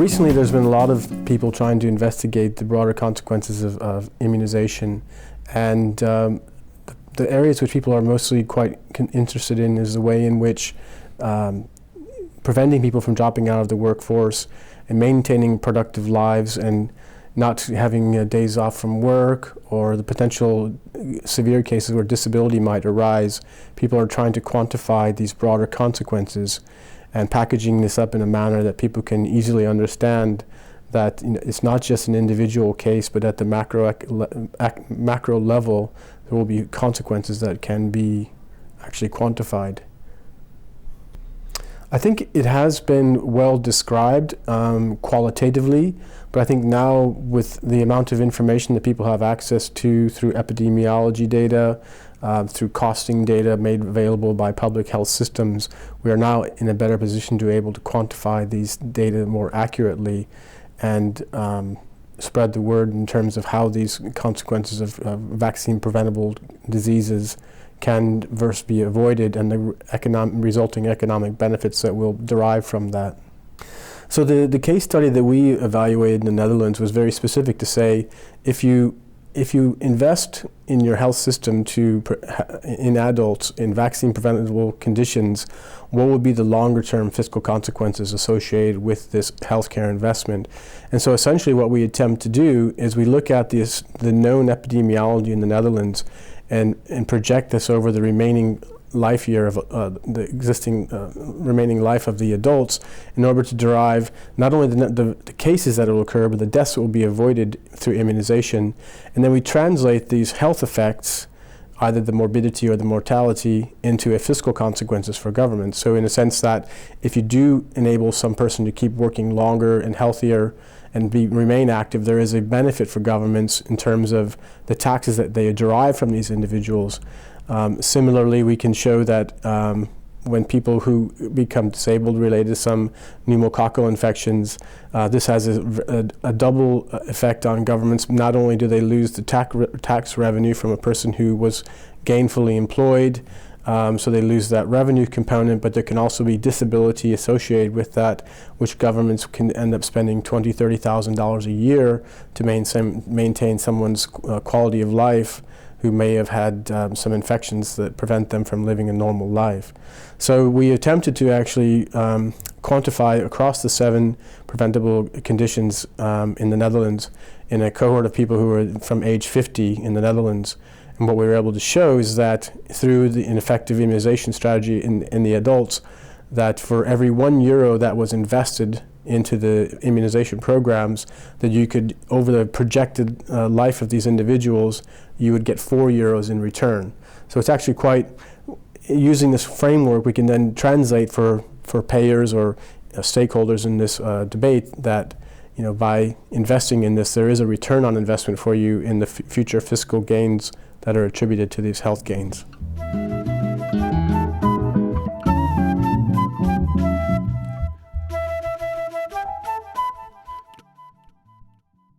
Recently there's been a lot of people trying to investigate the broader consequences of immunization, and the areas which people are mostly quite interested in is the way in which preventing people from dropping out of the workforce and maintaining productive lives and not having days off from work, or the potential severe cases where disability might arise. People are trying to quantify these broader consequences and packaging this up in a manner that people can easily understand that it's not just an individual case, but at the macro level, there will be consequences that can be actually quantified. I think it has been well described qualitatively, but I think now with the amount of information that people have access to through epidemiology data, through costing data made available by public health systems, we are now in a better position to be able to quantify these data more accurately and spread the word in terms of how these consequences of vaccine-preventable diseases can be avoided, and the resulting economic benefits that will derive from that. So the case study that we evaluated in the Netherlands was very specific to say, if you invest in your health system in adults in vaccine-preventable conditions, what would be the longer-term fiscal consequences associated with this healthcare investment? And so essentially what we attempt to do is we look at the known epidemiology in the Netherlands and project this over the remaining life year of the existing remaining life of the adults, in order to derive not only the cases that will occur, but the deaths that will be avoided through immunization. And then we translate these health effects, either the morbidity or the mortality, into a fiscal consequences for government. So in a sense that if you do enable some person to keep working longer and healthier and remain active, there is a benefit for governments in terms of the taxes that they derive from these individuals. Similarly, we can show that when people who become disabled related to some pneumococcal infections, this has a double effect on governments. Not only do they lose the tax revenue from a person who was gainfully employed, so they lose that revenue component, but there can also be disability associated with that, which governments can end up spending $20,000, $30,000 a year to maintain someone's quality of life who may have had some infections that prevent them from living a normal life. So we attempted to actually quantify across the 7 preventable conditions in the Netherlands in a cohort of people who were from age 50 in the Netherlands. And what we were able to show is that through an effective immunization strategy in the adults, that for every €1 that was invested into the immunization programs, that you could, over the projected life of these individuals, you would get €4 in return. So it's actually quite, using this framework, we can then translate for payers or stakeholders in this debate that, by investing in this, there is a return on investment for you in the future fiscal gains that are attributed to these health gains.